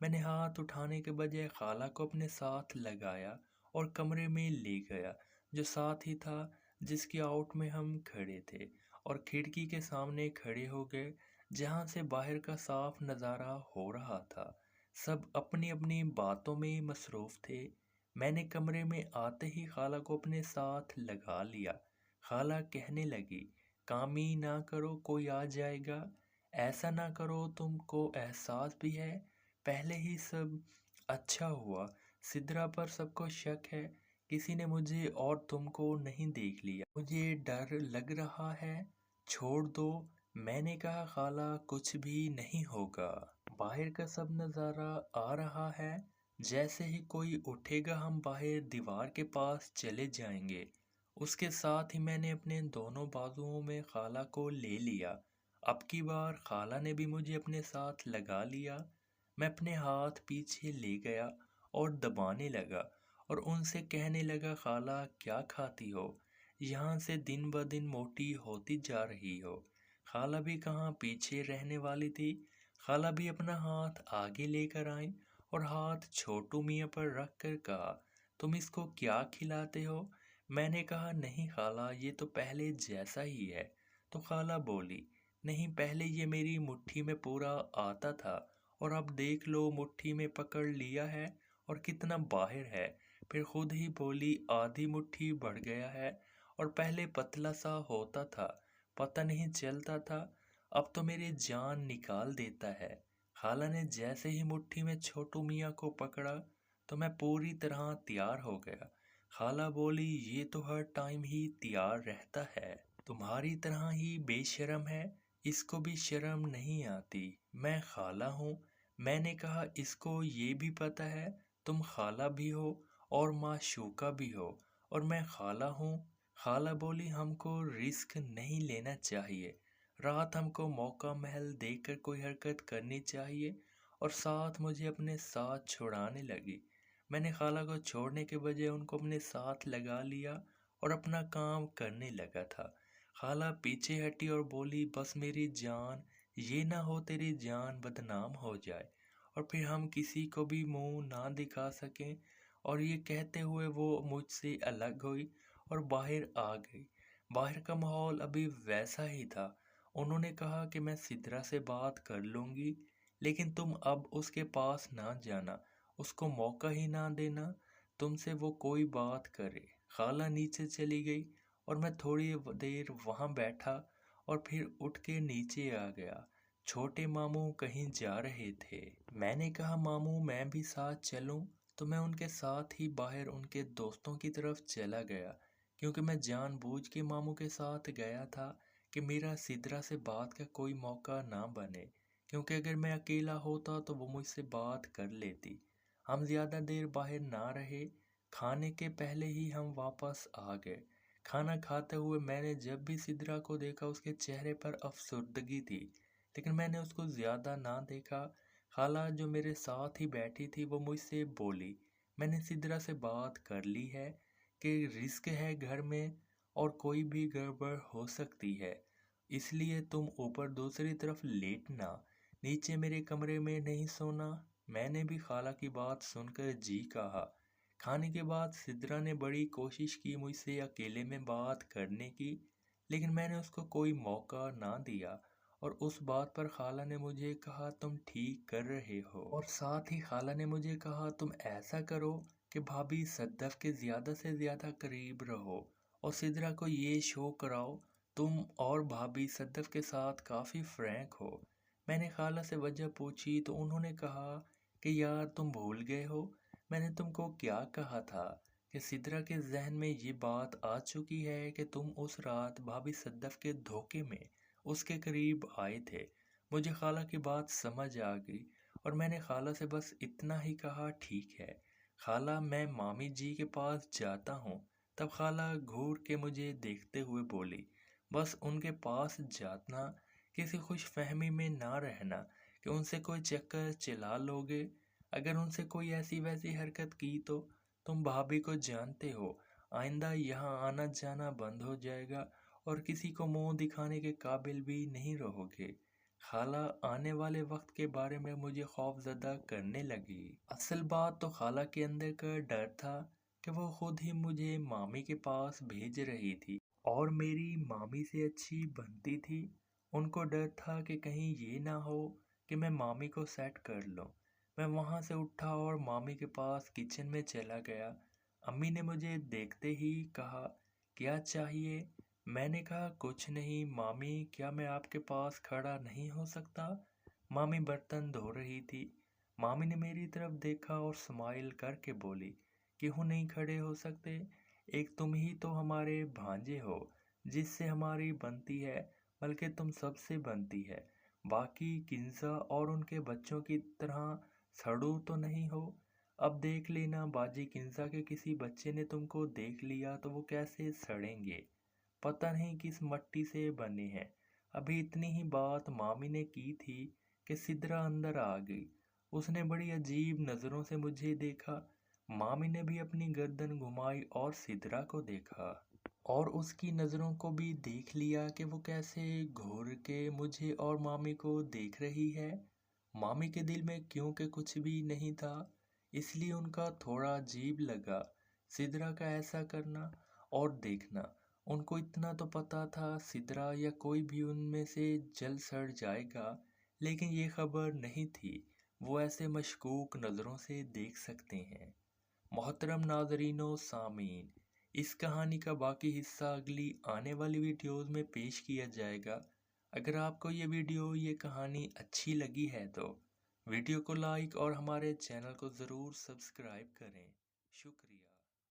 میں نے ہاتھ اٹھانے کے بجائے خالہ کو اپنے ساتھ لگایا اور کمرے میں لے گیا جو ساتھ ہی تھا جس کی آؤٹ میں ہم کھڑے تھے، اور کھڑکی کے سامنے کھڑے ہو گئے جہاں سے باہر کا صاف نظارہ ہو رہا تھا۔ سب اپنی اپنی باتوں میں مصروف تھے۔ میں نے کمرے میں آتے ہی خالہ کو اپنے ساتھ لگا لیا۔ خالہ کہنے لگی، کامی نہ کرو کوئی آ جائے گا، ایسا نہ کرو، تم کو احساس بھی ہے پہلے ہی سب اچھا ہوا، سدرا پر سب کو شک ہے، کسی نے مجھے اور تم کو نہیں دیکھ لیا، مجھے ڈر لگ رہا ہے، چھوڑ دو۔ میں نے کہا خالہ کچھ بھی نہیں ہوگا، باہر کا سب نظارہ آ رہا ہے، جیسے ہی کوئی اٹھے گا ہم باہر دیوار کے پاس چلے جائیں گے۔ اس کے ساتھ ہی میں نے اپنے دونوں بازوؤں میں خالہ کو لے لیا۔ اب کی بار خالہ نے بھی مجھے اپنے ساتھ لگا لیا۔ میں اپنے ہاتھ پیچھے لے گیا اور دبانے لگا اور ان سے کہنے لگا، خالہ کیا کھاتی ہو؟ یہاں سے دن بدن موٹی ہوتی جا رہی ہو۔ خالہ بھی کہاں پیچھے رہنے والی تھی، خالہ بھی اپنا ہاتھ آگے لے کر آئیں اور ہاتھ چھوٹو میاں پر رکھ کر کہا، تم اس کو کیا کھلاتے ہو؟ میں نے کہا، نہیں خالہ، یہ تو پہلے جیسا ہی ہے۔ تو خالہ بولی، نہیں، پہلے یہ میری مٹھی میں پورا آتا تھا اور اب دیکھ لو مٹھی میں پکڑ لیا ہے اور کتنا باہر ہے۔ پھر خود ہی بولی، آدھی مٹھی بڑھ گیا ہے اور پہلے پتلا سا ہوتا تھا، پتہ نہیں چلتا تھا، اب تو میری جان نکال دیتا ہے۔ خالہ نے جیسے ہی مٹھی میں چھوٹو میاں کو پکڑا تو میں پوری طرح تیار ہو گیا۔ خالہ بولی، یہ تو ہر ٹائم ہی تیار رہتا ہے، تمہاری طرح ہی بے شرم ہے، اس کو بھی شرم نہیں آتی۔ میں خالہ ہوں۔ میں نے کہا، اس کو یہ بھی پتہ ہے تم خالہ بھی ہو اور معشوقہ بھی ہو اور میں خالہ ہوں۔ خالہ بولی، ہم کو رسک نہیں لینا چاہیے، رات ہم کو موقع محل دیکھ کر کوئی حرکت کرنی چاہیے، اور ساتھ مجھے اپنے ساتھ چھڑانے لگی۔ میں نے خالہ کو چھوڑنے کے بجائے ان کو اپنے ساتھ لگا لیا اور اپنا کام کرنے لگا تھا۔ خالہ پیچھے ہٹی اور بولی، بس میری جان، یہ نہ ہو تیری جان بدنام ہو جائے اور پھر ہم کسی کو بھی منہ نہ دکھا سکیں۔ اور یہ کہتے ہوئے وہ مجھ سے الگ ہوئی اور باہر آ گئی۔ باہر کا ماحول ابھی ویسا ہی تھا۔ انہوں نے کہا کہ میں سدرا سے بات کر لوں گی، لیکن تم اب اس کے پاس نہ جانا، اس کو موقع ہی نہ دینا تم سے وہ کوئی بات کرے۔ خالہ نیچے چلی گئی اور میں تھوڑی دیر وہاں بیٹھا اور پھر اٹھ کے نیچے آ گیا۔ چھوٹے ماموں کہیں جا رہے تھے۔ میں نے کہا، ماموں میں بھی ساتھ چلوں؟ تو میں ان کے ساتھ ہی باہر ان کے دوستوں کی طرف چلا گیا، کیونکہ میں جان بوجھ کے ماموں کے ساتھ گیا تھا کہ میرا سدرا سے بات کا کوئی موقع نہ بنے، کیونکہ اگر میں اکیلا ہوتا تو وہ مجھ سے بات کر لیتی۔ ہم زیادہ دیر باہر نہ رہے، کھانے کے پہلے ہی ہم واپس آ گئے۔ کھانا کھاتے ہوئے میں نے جب بھی سدرا کو دیکھا اس کے چہرے پر افسردگی تھی، لیکن میں نے اس کو زیادہ نہ دیکھا۔ خالہ جو میرے ساتھ ہی بیٹھی تھی وہ مجھ سے بولی، میں نے سدرا سے بات کر لی ہے کہ رزق ہے گھر میں اور کوئی بھی گڑبڑ ہو سکتی ہے، اس لیے تم اوپر دوسری طرف لیٹنا، نیچے میرے کمرے میں نہیں سونا۔ میں نے بھی خالہ کی بات سن کر جی کہا۔ کھانے کے بعد سدرا نے بڑی کوشش کی مجھ سے اکیلے میں بات کرنے کی، لیکن میں نے اس کو کوئی موقع نہ دیا، اور اس بات پر خالہ نے مجھے کہا، تم ٹھیک کر رہے ہو، اور ساتھ ہی خالہ نے مجھے کہا، تم ایسا کرو کہ بھابھی صدف کے زیادہ سے زیادہ قریب رہو اور سدرا کو یہ شو کراؤ تم اور بھابھی صدف کے ساتھ کافی فرینک ہو۔ میں نے خالہ سے وجہ پوچھی تو انہوں نے کہا کہ یار تم بھول گئے ہو، میں نے تم کو کیا کہا تھا کہ سدرا کے ذہن میں یہ بات آ چکی ہے کہ تم اس رات بھابھی صدف کے دھوکے میں اس کے قریب آئے تھے۔ مجھے خالہ کی بات سمجھ آ گئی اور میں نے خالہ سے بس اتنا ہی کہا، ٹھیک ہے خالہ، میں مامی جی کے پاس جاتا ہوں۔ تب خالہ گھور کے مجھے دیکھتے ہوئے بولی، بس ان کے پاس جانا، کسی خوش فہمی میں نہ رہنا کہ ان سے کوئی چکر چلا لوگے، اگر ان سے کوئی ایسی ویسی حرکت کی تو تم بھابھی کو جانتے ہو، آئندہ یہاں آنا جانا بند ہو جائے گا اور کسی کو منہ دکھانے کے قابل بھی نہیں رہو گے۔ خالہ آنے والے وقت کے بارے میں مجھے خوف زدہ کرنے لگی۔ اصل بات تو خالہ کے اندر کا ڈر تھا کہ وہ خود ہی مجھے مامی کے پاس بھیج رہی تھی اور میری مامی سے اچھی بنتی تھی۔ ان کو ڈر تھا کہ کہیں یہ نہ ہو کہ میں مامی کو سیٹ کر لوں۔ میں وہاں سے اٹھا اور مامی کے پاس کچن میں چلا گیا۔ امی نے مجھے دیکھتے ہی کہا، کیا چاہیے؟ میں نے کہا، کچھ نہیں مامی، کیا میں آپ کے پاس کھڑا نہیں ہو سکتا؟ مامی برتن دھو رہی تھی۔ مامی نے میری طرف دیکھا اور سمائل کر کے بولی، کیوں نہیں کھڑے ہو سکتے؟ ایک تم ہی تو ہمارے بھانجے ہو جس سے ہماری بنتی ہے، بلکہ تم سب سے بنتی ہے۔ باقی کنزا اور ان کے بچوں کی طرح سڑو تو نہیں ہو۔ اب دیکھ لینا، باجی کنزا کے کسی بچے نے تم کو دیکھ لیا تو وہ کیسے سڑیں گے، پتہ نہیں کس مٹی سے بنے ہیں۔ ابھی اتنی ہی بات مامی نے کی تھی کہ سدرا اندر آ گئی۔ اس نے بڑی عجیب نظروں سے مجھے دیکھا۔ مامی نے بھی اپنی گردن گھمائی اور سدرا کو دیکھا اور اس کی نظروں کو بھی دیکھ لیا کہ وہ کیسے گھور کے مجھے اور مامی کو دیکھ رہی ہے۔ مامی کے دل میں کیوں کہ کچھ بھی نہیں تھا، اس لیے ان کا تھوڑا عجیب لگا سدرا کا ایسا کرنا اور دیکھنا۔ ان کو اتنا تو پتا تھا سدرا یا کوئی بھی ان میں سے جل سڑ جائے گا، لیکن یہ خبر نہیں تھی وہ ایسے مشکوک نظروں سے دیکھ سکتے ہیں۔ محترم ناظرین و سامعین، اس کہانی کا باقی حصہ اگلی آنے والی ویڈیوز میں پیش کیا جائے گا۔ اگر آپ کو یہ کہانی اچھی لگی ہے تو ویڈیو کو لائک اور ہمارے چینل کو ضرور سبسکرائب کریں۔ شکریہ۔